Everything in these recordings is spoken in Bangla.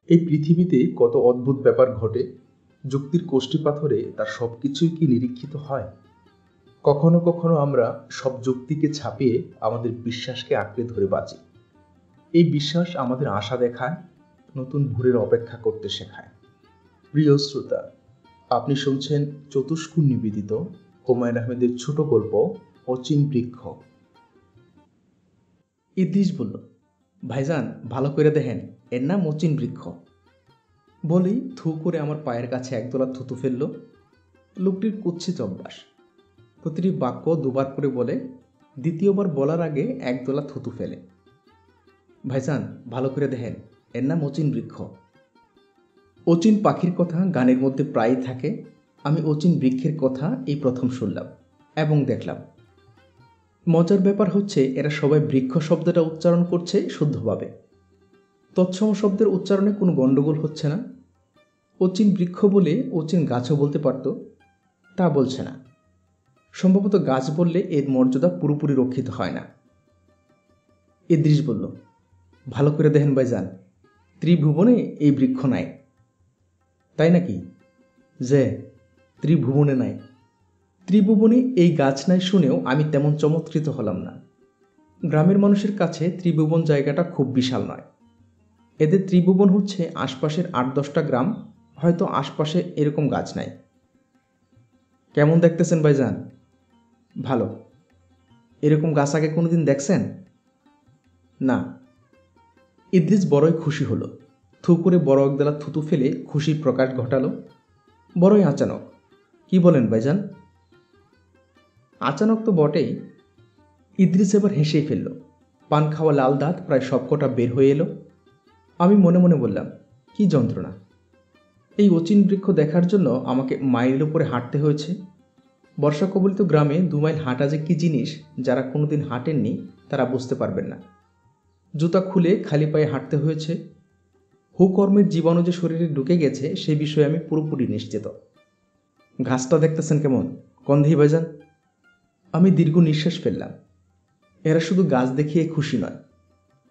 এই পৃথিবীতে কত অদ্ভুত ব্যাপার ঘটে, যুক্তির কষ্টিপাথরে তার সবকিছুই কি নিরীক্ষিত হয়? কখনো কখনো আমরা সব যুক্তিকে ছাপিয়ে আমাদের বিশ্বাসকে আঁকড়ে ধরে বাঁচি। এই বিশ্বাস আমাদের আশা দেখায়, নতুন ভোরের অপেক্ষা করতে শেখায়। প্রিয় শ্রোতা, আপনি শুনছেন চতুষ্কোণ নিবেদিত হুমায়ূন আহমেদের ছোট গল্প অচিন বৃক্ষ। ইদ্রিস বলল, ভাইজান ভালো করে দেখেন, এর নাম অচিন বৃক্ষ। বলেই থু করে আমার পায়ের কাছে একদলা থুতু ফেলল। লোকটির কুৎসিত অভ্যাস, প্রতিটি বাক্য দুবার করে বলে, দ্বিতীয়বার বলার আগে একদলা থুতু ফেলে। ভাইজান ভালো করে দেখেন, এর নাম অচিন বৃক্ষ। অচিন পাখির কথা গানের মধ্যে প্রায়ই থাকে, আমি অচিন বৃক্ষের কথা এই প্রথম শুনলাম এবং দেখলাম। মজার ব্যাপার হচ্ছে, এরা সবাই বৃক্ষ শব্দটা উচ্চারণ করছে শুদ্ধভাবে। তৎসম শব্দের উচ্চারণে কোনো গণ্ডগোল হচ্ছে না। অচিন বৃক্ষ বলে অচিন গাছও বলতে পারত, তা বলছে না। সম্ভবত গাছ বললে এর মর্যাদা পুরোপুরি রক্ষিত হয় না। ইদ্রিস বলল, ভালো করে দেখেন ভাইজান, ত্রিভুবনে এই বৃক্ষ নাই। তাই নাকি? যে ত্রিভুবনে নাই। ত্রিভুবনে এই গাছ নাই শুনেও আমি তেমন চমৎকৃত হলাম না। গ্রামের মানুষের কাছে ত্রিভুবন জায়গাটা খুব বিশাল নয়। এদের ত্রিভুবন হচ্ছে আশপাশের ৮-১০টা গ্রাম, হয়তো আশপাশে এরকম গাছ নাই। কেমন দেখতেছেন ভাইজান? ভালো। এরকম গাছ আগে কোনোদিন দেখছেন? না। ইদ্রিস বড়ই খুশি হলো, থু করে বড় একদলা থুতু ফেলে খুশির প্রকাশ ঘটালো। বড়ই আচানক। কি বলেন ভাইজান? আচানক তো বটেই। ইদ্রিস এবার হেসেই ফেলল। পান খাওয়া লাল দাঁত প্রায় সবকটা বের হয়ে এলো। আমি মনে মনে বললাম, কি যন্ত্রণা! এই অচিন বৃক্ষ দেখার জন্য আমাকে মাইলের উপরে হাঁটতে হয়েছে। বর্ষা কবলিত গ্রামে ২ মাইল হাঁটা যে কী জিনিস, যারা কোনোদিন হাঁটেননি তারা বুঝতে পারবেন না। জুতা খুলে খালি পায়ে হাঁটতে হয়েছে। হুকর্মের জীবাণু যে শরীরে ঢুকে গেছে সে বিষয়ে আমি পুরোপুরি নিশ্চিত। ঘাসটা দেখতেছেন কেমন, গন্ধেই ভাইজান? আমি দীর্ঘ নিঃশ্বাস ফেললাম। এরা শুধু গাছ দেখিয়ে খুশি নয়,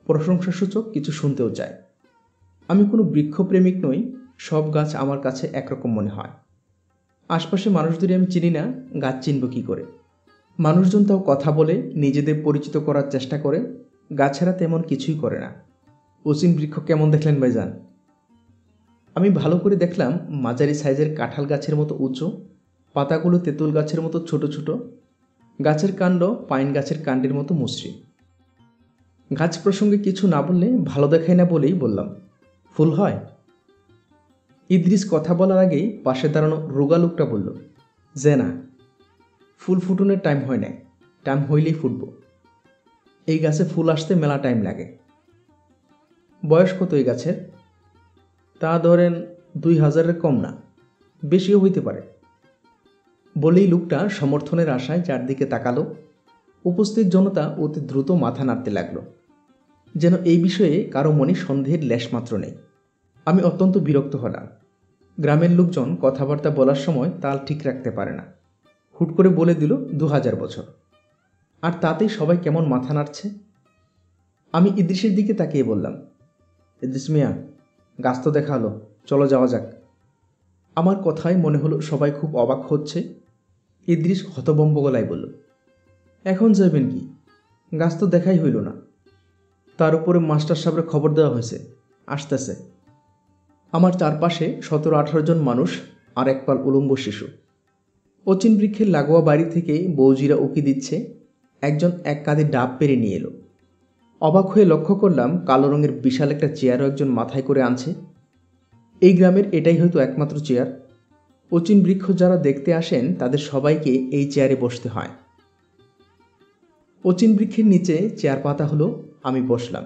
প্রশংসাসূচক কিছু শুনতেও চায়। আমি কোনো বৃক্ষপ্রেমিক নই, সব গাছ আমার কাছে একরকম মনে হয়। আশপাশে মানুষদের আমি চিনি না, গাছ চিনব কী করে? মানুষজন তাও কথা বলে নিজেদের পরিচিত করার চেষ্টা করে, গাছেরা তেমন কিছুই করে না। অচিন বৃক্ষ কেমন দেখলেন ভাইজান? আমি ভালো করে দেখলাম, মাঝারি সাইজের কাঁঠাল গাছের মতো উঁচু, পাতাগুলো তেঁতুল গাছের মতো ছোট ছোট, গাছের কাণ্ড পাইন গাছের কাণ্ডের মতো মসৃণ। গাছ প্রসঙ্গে কিছু না বললে ভালো দেখায় না বলেই বললাম, ফুল হয়? ইদ্রিস কথা বলার আগেই পাশে দাঁড়ানো রোগা লোকটা বলল, যে না, ফুল ফুটনের টাইম হয় নাই, টাইম হইলেই ফুটব। এই গাছে ফুল আসতে মেলা টাইম লাগে। বয়স কত এই গাছের? তা ধরেন ২,০০০-এর কম না, বেশিও হইতে পারে। বলেই লোকটা সমর্থনের আশায় চারদিকে তাকালো। উপস্থিত জনতা অতি দ্রুত মাথা নাড়তে লাগলো, যেন এই বিষয়ে কারো মনে সন্দেহের লেশমাত্র নেই। আমি অত্যন্ত বিরক্ত হলাম। গ্রামের লোকজন কথাবার্তা বলার সময় তাল ঠিক রাখতে পারে না। হুট করে বলে দিল ২,০০০ বছর, আর তাতেই সবাই কেমন মাথা নাড়ছে। আমি ইদ্রিসের দিকে তাকিয়ে বললাম, ইদ্রিস মিয়া, গাছ তো দেখা হলো, চলো যাওয়া যাক। আমার কথায় মনে হলো সবাই খুব অবাক হচ্ছে। ইদ্রিস হতভম্ব গলায় বলল, এখন যাবেন কি? গাছ তো দেখাই হইল না। তার উপরে মাস্টার সাহেবের খবর দেওয়া হয়েছে, আসতেছে। আমার চারপাশে ১৭-১৮ জন মানুষ আর একপাল উলঙ্গ শিশু। অচিন বৃক্ষের লাগোয়া বাড়ি থেকে বৌজিরা উকি দিচ্ছে। একজন এক কাঁধে ডাব পেরে নিয়ে এলো। অবাক হয়ে লক্ষ্য করলাম, কালো রঙের বিশাল একটা চেয়ারও একজন মাথায় করে আনছে। এই গ্রামের এটাই হয়তো একমাত্র চেয়ার। অচিন বৃক্ষ যারা দেখতে আসেন তাদের সবাইকে এই চেয়ারে বসতে হয়। অচিন বৃক্ষের নিচে চেয়ার পাতা হলো, আমি বসলাম।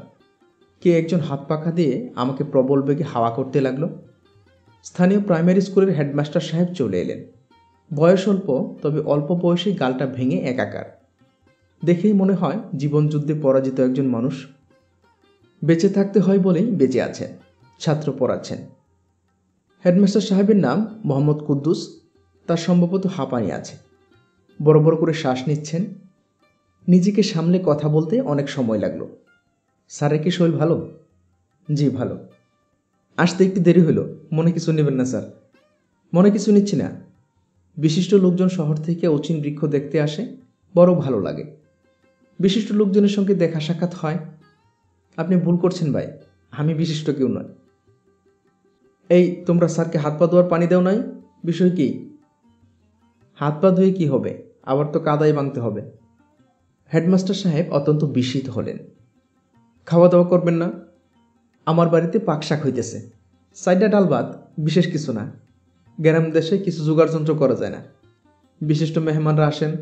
কে একজন হাত পাখা দিয়ে আমাকে প্রবল বেগে হাওয়া করতে লাগলো। স্থানীয় প্রাইমারি স্কুলের হেডমাস্টার সাহেব চলে এলেন। বয়স অল্প, তবে অল্প বয়সেই গালটা ভেঙে একাকার। দেখেই মনে হয় জীবনযুদ্ধে পরাজিত একজন মানুষ। বেঁচে থাকতে হয় বলেই বেঁচে আছেন, ছাত্র পড়াচ্ছেন। হেডমাস্টার সাহেবের নাম মোহাম্মদ কুদ্দুস। তার সম্ভবত হাঁপানি আছে, বড় বড় করে শ্বাস নিচ্ছেন। নিজেকে সামলে কথা বলতে অনেক সময় লাগলো। স্যারের কি শরীর ভালো? জি ভালো। আসতে একটু দেরি হলো, মনে কিছু নেবেন না স্যার। মনে কিছু নিচ্ছি না। বিশিষ্ট লোকজন শহর থেকে অচিন বৃক্ষ দেখতে আসে, বড় ভালো লাগে। বিশিষ্ট লোকজনের সঙ্গে দেখা সাক্ষাৎ হয়। আপনি ভুল করছেন ভাই, আমি বিশিষ্ট কেউ নয়। এই তোমরা স্যারকে হাত পা ধোয়ার পানি দেও নাই, বিষয় কি? হাত পা ধুয়ে কি হবে, আবার তো কাদায় ভাঙতে হবে। হেডমাস্টার সাহেব অত্যন্ত বিস্মিত হলেন। খাওয়া দাওয়া করবেন না? আমার বাড়িতে পাক শাক হইতেছে, সাইডা ডাল ভাত, বিশেষ কিছু না। গ্রাম দেশে কিছু জোগাড়যন্ত্র করা যায় না। বিশিষ্ট মেহমানরা আসেন।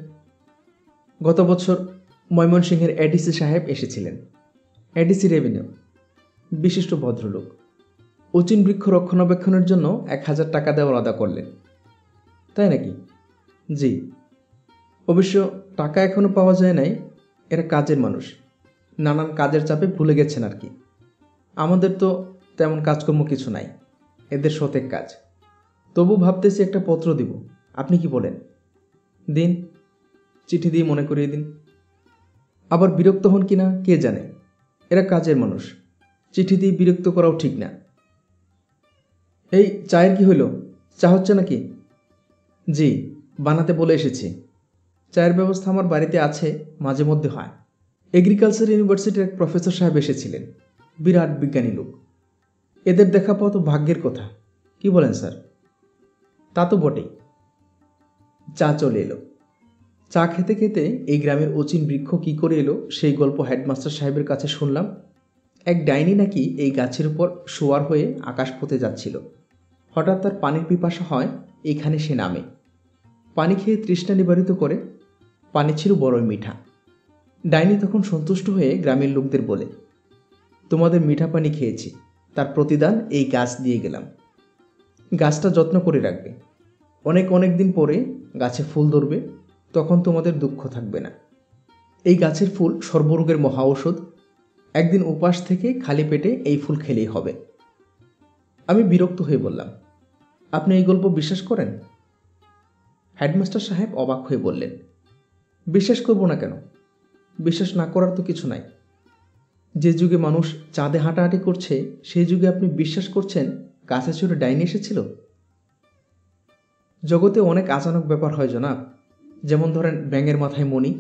গত বছর ময়মনসিংহের এডিসি সাহেব এসেছিলেন, এডিসি রেভিনিউ, বিশিষ্ট ভদ্রলোক। অচিন বৃক্ষ রক্ষণাবেক্ষণের জন্য 1000 টাকা দেওয়ার আদা করলেন। তাই নাকি? জি। অবশ্য টাকা এখনও পাওয়া যায় নাই, এরা কাজের মানুষ, নানান কাজের চাপে ভুলে গেছেন আর কি। আমাদের তো তেমন কাজকর্ম কিছু নাই, এদের শতেক কাজ। তবু ভাবতেছি একটা পত্র দিব, আপনি কি বলেন? দিন, চিঠি দিয়ে মনে করিয়ে দিন। আবার বিরক্ত হন কিনা কে জানে, এরা কাজের মানুষ, চিঠি দিয়ে বিরক্ত করাও ঠিক না। এই চায়ের কি হইল, চা হচ্ছে নাকি? জি, বানাতে বলে এসেছি। চায়ের ব্যবস্থা আমার বাড়িতে আছে, মাঝে মধ্যে হয়। এগ্রিকালচার ইউনিভার্সিটির এক প্রফেসর সাহেব এসেছিলেন, বিরাট বিজ্ঞানী লোক। এদের দেখা পাওয়া তো ভাগ্যের কথা, কি বলেন স্যার? তা তো বটেই। চা চলে এলো। চা খেতে খেতে এই গ্রামের অচিন বৃক্ষ কি করে এলো সেই গল্প হেডমাস্টার সাহেবের কাছে শুনলাম। এক ডাইনি নাকি এই গাছের উপর শোয়ার হয়ে আকাশ পথে যাচ্ছিল। হঠাৎ তার পানির পিপাসা হয়, এখানে সে নামে। পানি খেয়ে তৃষ্ণা নিবারিত করে। পানি ছিল বড়ই মিঠা। ডাইনি তখন সন্তুষ্ট হয়ে গ্রামের লোকদের বলে, তোমাদের মিঠা পানি খেয়েছি, তার প্রতিদান এই গাছ দিয়ে গেলাম। গাছটা যত্ন করে রাখবে, অনেক অনেক দিন পরে গাছে ফুল ধরবে, তখন তোমাদের দুঃখ থাকবে না। এই গাছের ফুল সর্বরোগের মহা ঔষধ। একদিন উপাস থেকে খালি পেটে এই ফুল খেলেই হবে। আমি বিরক্ত হয়ে বললাম, আপনি এই গল্প বিশ্বাস করেন? হেডমাস্টার সাহেব অবাক হয়ে বললেন, বিশ্বাস করব না কেন? বিশ্বাস না করার তো কিছু নাই। যে যুগে মানুষ চাঁদে হাঁটাহাঁটি করছে, সেই যুগে আপনি বিশ্বাস করছেন গাছে চড়ে ডাইনি এসেছিল? জগতে অনেক আচানক ব্যাপার হয় জনাব। যেমন ধরেন ব্যাঙের মাথায় মণি,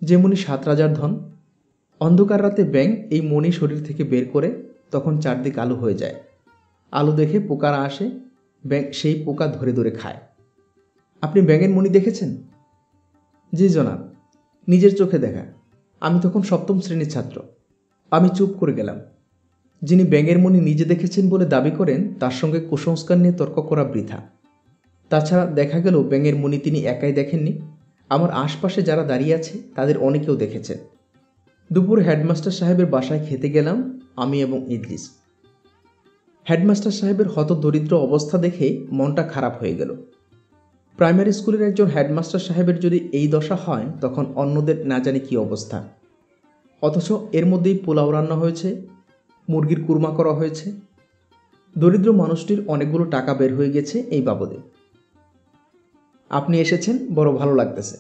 যে মণি 7 রাজার ধন। অন্ধকার রাতে ব্যাঙ এই মণি শরীর থেকে বের করে, তখন চারদিক আলো হয়ে যায়। আলো দেখে পোকারা আসে, ব্যাঙ সেই পোকা ধরে ধরে খায়। আপনি ব্যাঙের মণি দেখেছেন? জি জনাব, নিজের চোখে দেখা। আমি তখন 7ম শ্রেণীর ছাত্র। আমি চুপ করে গেলাম। যিনি ব্যাঙের মণি নিজে দেখেছেন বলে দাবি করেন, তার সঙ্গে কুসংস্কার নিয়ে তর্ক করা বৃথা। তাছাড়া দেখা গেল ব্যাঙের মণি তিনি একাই দেখেননি, আমার আশপাশে যারা দাঁড়িয়ে আছে তাদের অনেকেও দেখেছেন। দুপুরে হেডমাস্টার সাহেবের বাসায় খেতে গেলাম আমি এবং ইদ্রিস। হেডমাস্টার সাহেবের হতদরিদ্র অবস্থা দেখে মনটা খারাপ হয়ে গেল। প্রাইমারি স্কুলের একজন হেডমাস্টার সাহেবের যদি এই দশা হয়, তখন অন্যদের না জানি কী অবস্থা। অথচ এর মধ্যেই পোলাও রান্না হয়েছে, মুরগির কুরমা করা হয়েছে। দরিদ্র মানুষটির অনেকগুলো টাকা বের হয়ে গেছে এই বাবদে। আপনি এসেছেন, বড় ভালো লাগতেছে।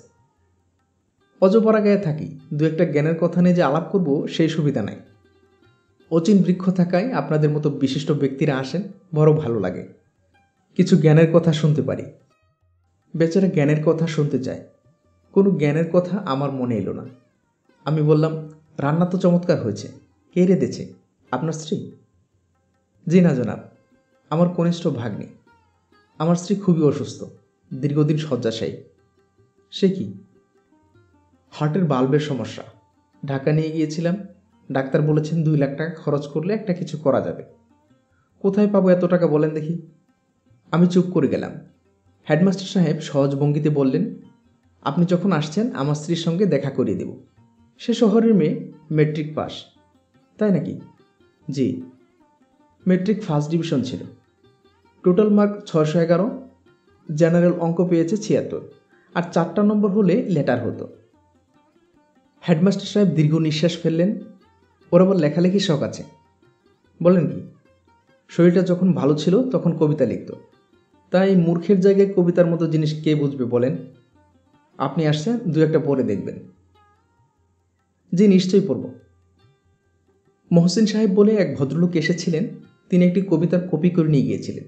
অজপাড়া গায়ে থাকি, দু একটা জ্ঞানের কথা নিয়ে যে আলাপ করব সেই সুবিধা নাই। অচিন বৃক্ষ থাকায় আপনাদের মতো বিশিষ্ট ব্যক্তিরা আসেন, বড় ভালো লাগে। কিছু জ্ঞানের কথা শুনতে পারি। বেচারা জ্ঞানের কথা শুনতে চায়, কোনো জ্ঞানের কথা আমার মনে এলো না। আমি বললাম, রান্না তো চমৎকার হয়েছে, কে রেঁধেছে? আপনার স্ত্রী? জি না জনাব, আমার কনিষ্ঠ ভাগ্নে। আমার স্ত্রী খুবই অসুস্থ, দীর্ঘদিন শয্যাশায়ী। সে কি? হার্টের বাল্বের সমস্যা। ঢাকা নিয়ে গিয়েছিলাম, ডাক্তার বলেছেন 2 লাখ টাকা খরচ করলে একটা কিছু করা যাবে। কোথায় পাবো এত টাকা বলেন দেখি? আমি চুপ করে গেলাম। হেডমাস্টার সাহেব সহজ ভঙ্গিতে বললেন, আপনি যখন আসছেন আমার স্ত্রীর সঙ্গে দেখা করিয়ে দেব। সে শহরের মেয়ে, মেট্রিক পাস। তাই নাকি? জি, মেট্রিক ফার্স্ট ডিভিশন ছিল। টোটাল মার্ক 611, জেনারেল অঙ্ক পেয়েছে 76, আর 4টা নম্বর হলে লেটার হতো। হেডমাস্টার সাহেব দীর্ঘ নিঃশ্বাস ফেললেন। ওর আবার লেখালেখি শখ আছে। বলেন কি? শরীরটা যখন ভালো ছিল তখন কবিতা লিখত। তাই মূর্খের জায়গায় কবিতার মতো জিনিস কে বুঝবে বলেন? আপনি আসছেন, 2 একটা পড়ে দেখবেন। জি নিশ্চয়ই পড়ব। মহসিন সাহেব বলে এক ভদ্রলোক এসেছিলেন, তিনি একটি কবিতার কপি করে নিয়ে গিয়েছিলেন।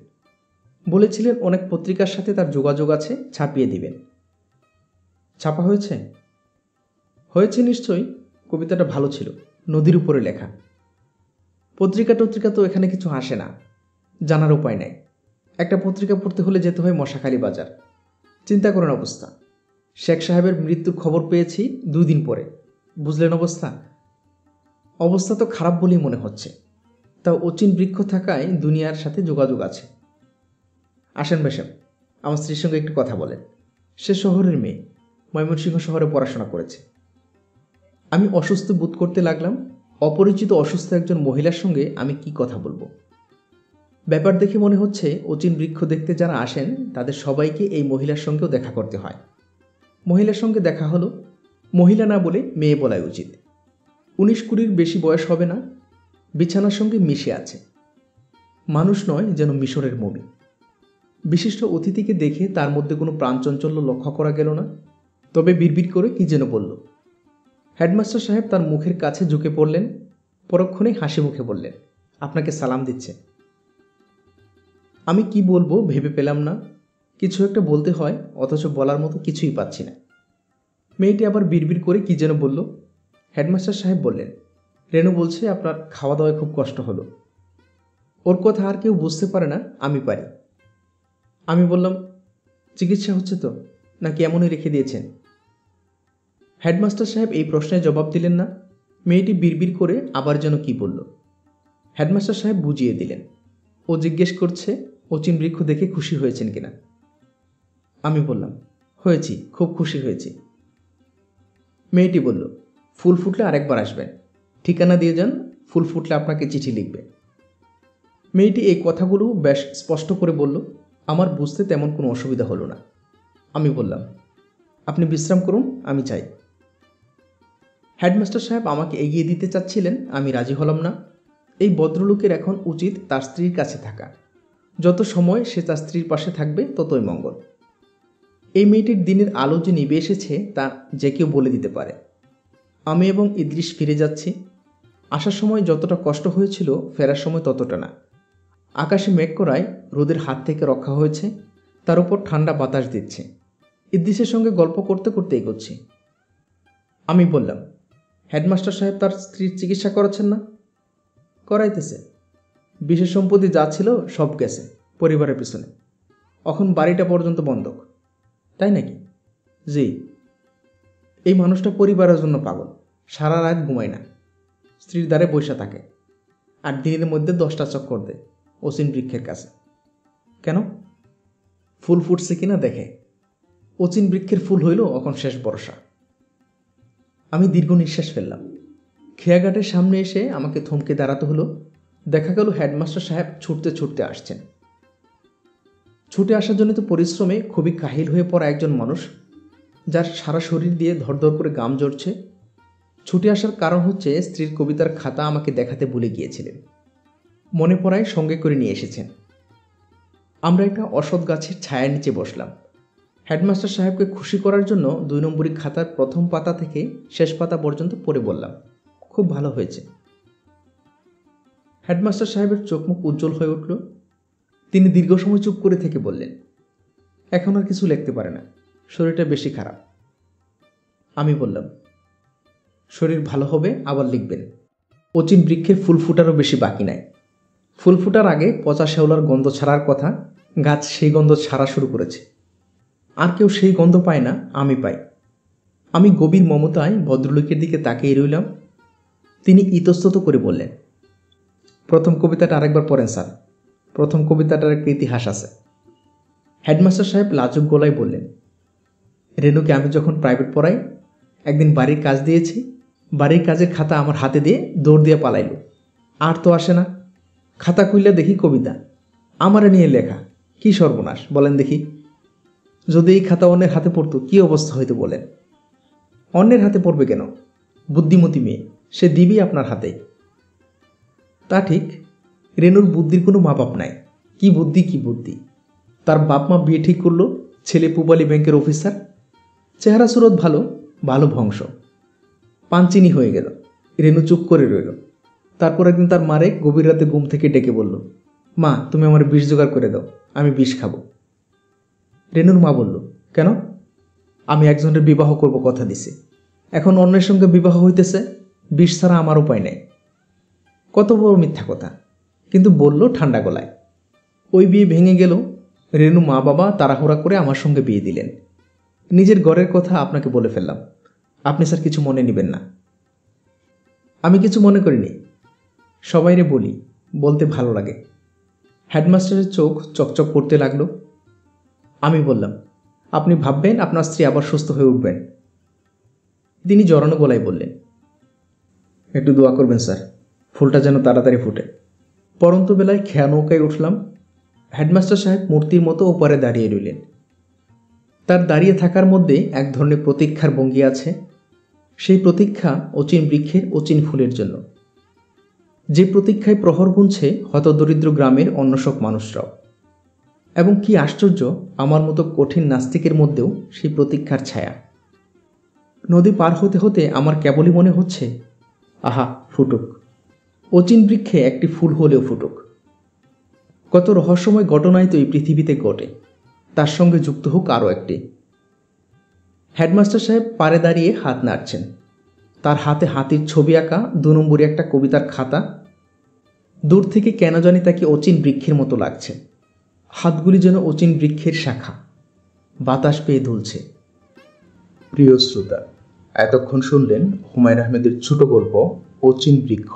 বলেছিলেন অনেক পত্রিকার সাথে তার যোগাযোগ আছে, ছাপিয়ে দিবেন। ছাপা হয়েছে? হয়েছে নিশ্চয়ই। কবিতাটা ভালো ছিল, নদীর উপরে লেখা। পত্রিকা টত্রিকা তো এখানে কিছু আসে না, জানার উপায় নাই। একটা পত্রিকা পড়তে হলে যেতে হয় মশাখালী বাজার। চিন্তা করেন অবস্থা। শেখ সাহেবের মৃত্যুর খবর পেয়েছি 2 দিন পরে। বুঝলেন অবস্থা? অবস্থা তো খারাপ বলেই মনে হচ্ছে। তাও অচিন বৃক্ষ থাকায় দুনিয়ার সাথে যোগাযোগ আছে। আসেন বেশেম, আমার স্ত্রীর সঙ্গে একটু কথা বলেন। সে শহরের মেয়ে, ময়মনসিংহ শহরে পড়াশোনা করেছে। আমি অসুস্থ বোধ করতে লাগলাম। অপরিচিত অসুস্থ একজন মহিলার সঙ্গে আমি কি কথা বলবো? ব্যাপার দেখে মনে হচ্ছে অচিন বৃক্ষ দেখতে যারা আসেন তাদের সবাইকে এই মহিলার সঙ্গেও দেখা করতে হয়। মহিলার সঙ্গে দেখা হলো। মহিলা না বলে মেয়ে বলাই উচিত। 19-20 বেশি বয়স হবে না। বিছানার সঙ্গে মিশে আছে। মানুষ নয়, যেন মিশরের মমি। বিশিষ্ট অতিথিকে দেখে তার মধ্যে কোনো প্রাণচঞ্চল্য লক্ষ্য করা গেল না। তবে বিড়বিড় করে কি যেন বলল। হেডমাস্টার সাহেব তার মুখের কাছে ঝুঁকে পড়লেন। পরক্ষণেই হাসি মুখে বললেন, আপনাকে সালাম দিচ্ছে। আমি কি বলবো ভেবে পেলাম না। কিছু একটা বলতে হয়, অথচ বলার মতো কিছুই পাচ্ছি না। মেয়েটি আবার বিড়বিড় করে কি যেন বলল। হেডমাস্টার সাহেব বললেন, রেনু বলছে আপনার খাওয়া দাওয়ায় খুব কষ্ট হলো। ওর কথা আর কেউ বুঝতে পারে না, আমি পারি। আমি বললাম, চিকিৎসা হচ্ছে তো, নাকি এমনই রেখে দিয়েছেন? হেডমাস্টার সাহেব এই প্রশ্নের জবাব দিলেন না। মেয়েটি বিড়বিড় করে আবার যেন কি বলল। হেডমাস্টার সাহেব বুঝিয়ে দিলেন। ও জিজ্ঞেস করছে অচিন বৃক্ষ দেখে খুশি হয়েছেন কিনা। আমি বললাম, হয়েছি, খুব খুশি হয়েছি। মেয়েটি বলল, ফুল ফুটলে আরেকবার আসবেন, ঠিকানা দিয়ে যান, ফুল ফুটলে আপনাকে চিঠি লিখবে। মেয়েটি এই কথাগুলো বেশ স্পষ্ট করে বলল। আমার বুঝতে তেমন কোনো অসুবিধা হলো না। আমি বললাম, আপনি বিশ্রাম করুন, আমি চাই। হেডমাস্টার সাহেব আমাকে এগিয়ে দিতে চাচ্ছিলেন, আমি রাজি হলাম না। এই ভদ্রলোকের এখন উচিত তার স্ত্রীর কাছে থাকা। যত সময় সে তার স্ত্রীর পাশে থাকবে ততই মঙ্গল। এই মেয়েটির দিনের আলো যে নিভে এসেছে তা যে কেউ বলে দিতে পারে। আমি এবং ইদ্রিস ফিরে যাচ্ছি। আসার সময় যতটা কষ্ট হয়েছিল, ফেরার সময় ততটা না। আকাশে মেঘ করায় রোদের হাত থেকে রক্ষা হয়েছে, তার উপর ঠান্ডা বাতাস দিচ্ছে। ইদ্রিসের সঙ্গে গল্প করতে করতে এগোচ্ছি। আমি বললাম, হেডমাস্টার সাহেব তার স্ত্রীর চিকিৎসা করাচ্ছেন না? করাইতেছে। বিশেষ সম্পত্তি যা ছিল সব গেছে পরিবারের পিছনে। এখন বাড়িটা পর্যন্ত বন্ধক। তাই নাকি? জি। এই মানুষটা পরিবারের জন্য পাগল। সারা রাত ঘুমায় না, স্ত্রীর দ্বারে বসে থাকে, আর দিনের মধ্যে 10টা চক্কর দেয় অচিন বৃক্ষের কাছে। কেন? ফুল ফুটছে কিনা দেখে। অচিন বৃক্ষের ফুল হইল এখন শেষ ভরসা। আমি দীর্ঘ নিঃশ্বাস ফেললাম। খেয়াঘাটের সামনে এসে আমাকে থমকে দাঁড়াতে হলো। দেখা গেল হেডমাস্টার সাহেব ছুটতে ছুটতে আসছেন। ছুটে আসার জন্য তো পরিশ্রমে খুবই কাহিল হয়ে পড়া একজন মানুষ, যার সারা শরীর দিয়ে ধরধর করে গাম জ্বরছে। ছুটে আসার কারণ হচ্ছে স্ত্রীর কবিতার খাতা আমাকে দেখাতে ভুলে গিয়েছিলেন। মনে পড়ায় সঙ্গে করে নিয়ে এসেছেন। আমরা একটা অসৎ গাছের ছায়ার নিচে বসলাম। হেডমাস্টার সাহেবকে খুশি করার জন্য 2 নম্বরী খাতার প্রথম পাতা থেকে শেষ পাতা পর্যন্ত পড়ে বললাম, খুব ভালো হয়েছে। হেডমাস্টার সাহেবের চোখ মুখ উজ্জ্বল হয়ে উঠল। তিনি দীর্ঘ সময় চুপ করে থেকে বললেন, এখন আর কিছু লিখতে পারে না, শরীরটা বেশি খারাপ। আমি বললাম, শরীর ভালো হবে আবার লিখবেন। অচিন বৃক্ষের ফুল ফুটারও বেশি বাকি নাই। ফুল ফুটার আগে পচা শেওলার গন্ধ ছাড়ার কথা, গাছ সেই গন্ধ ছাড়া শুরু করেছে। আর কেউ সেই গন্ধ পায় না, আমি পাই। আমি গভীর মমতায় ভদ্রলোকের দিকে তাকিয়ে রইলাম। তিনি ইতস্তত করে বললেন, প্রথম কবিতাটা আরেকবার পড়েন স্যার, প্রথম কবিতাটার একটা ইতিহাস আছে। হেডমাস্টার সাহেব লাজুক গলায় বললেন, রেনুকে আমি যখন প্রাইভেট পড়াই, একদিন বাড়ির কাজ দিয়েছি, বাড়ির কাজের খাতা আমার হাতে দিয়ে দৌড় দিয়ে পালাইল। আর তো আসে না। খাতা খুললে দেখি কবিতা, আমারে নিয়ে লেখা। কি সর্বনাশ বলেন দেখি। যদি এই খাতা অন্যের হাতে পড়তো কী অবস্থা হইতো বলেন? অন্যের হাতে পড়বে কেন? বুদ্ধিমতী মেয়ে, সে দিবি আপনার হাতে। তা ঠিক, রেনুর বুদ্ধির কোনো মাপ নাই। কি বুদ্ধি কি বুদ্ধি! তার বাপ মা বিয়ে ঠিক করলো, ছেলে পুবালি ব্যাংকের অফিসার, চেহারা সুরত ভালো, ভালো বংশ। পাঞ্চিনি হয়ে গেল। রেনু চুপ করে রইল। তারপর একদিন তার মারে গভীর রাতে ঘুম থেকে ডেকে বলল, মা তুমি আমার বিষ জোগাড় করে দাও, আমি বিষ খাবো। রেনুর মা বলল, কেন? আমি একজনের বিবাহ করব কথা দিছি, এখন অন্যের সঙ্গে বিবাহ হইতেছে, বিষ ছাড়া আমার উপায় নেই। কত বড় মিথ্যা কথা, কিন্তু বলল ঠান্ডা গলায়। ওই বিয়ে ভেঙে গেল। রেনু মা বাবা তাড়াহুড়া করে আমার সঙ্গে বিয়ে দিলেন। নিজের ঘরের কথা আপনাকে বলে ফেললাম, আপনি স্যার কিছু মনে নেবেন না। আমি কিছু মনে করিনি, সবাইরে বলি, বলতে ভালো লাগে। হেডমাস্টারের চোখ চকচক করতে লাগলো। আমি বললাম, আপনি ভাববেন আপনার স্ত্রী আবার সুস্থ হয়ে উঠবেন। তিনি জড়ানো গলায় বললেন, একটু দোয়া করবেন স্যার, ফুলটা যেন তাড়াতাড়ি ফুটে। পরন্ত বেলায় খেয়া নৌকায় উঠলাম। হেডমাস্টার সাহেব মূর্তির মতো ওপারে দাঁড়িয়ে রইলেন। তার দাঁড়িয়ে থাকার মধ্যে এক ধরনের প্রতীক্ষার ভঙ্গি আছে। সেই প্রতীক্ষা অচিন বৃক্ষের অচিন ফুলের জন্য, যে প্রতীক্ষায় প্রহর গুনছে হতদরিদ্র গ্রামের অন্য সব মানুষরাও। এবং কি আশ্চর্য, আমার মতো কঠিন নাস্তিকের মধ্যেও সেই প্রতীক্ষার ছায়া। নদী পার হতে হতে আমার কেবলই মনে হচ্ছে, আহা ফুটুক, অচিন বৃক্ষে একটি ফুল হলেও ফুটুক। কত রহস্যময় ঘটনাই তো এই পৃথিবীতে ঘটে, তার সঙ্গে যুক্ত হোক আরও একটি। হেডমাস্টার সাহেব পাড়ে দাঁড়িয়ে হাত নাড়ছেন। তার হাতে হাতির ছবি আঁকা 2 নম্বরে একটা কবিতার খাতা। দূর থেকে কেন জানি তাকে অচিন বৃক্ষের মতো লাগছে। হাতগুলি যেন অচিন বৃক্ষের শাখা, বাতাস পেয়ে দুলছে। প্রিয় শ্রোতা, এতক্ষণ শুনলেন হুমায়ুন আহমেদের ছোট গল্প অচিন বৃক্ষ।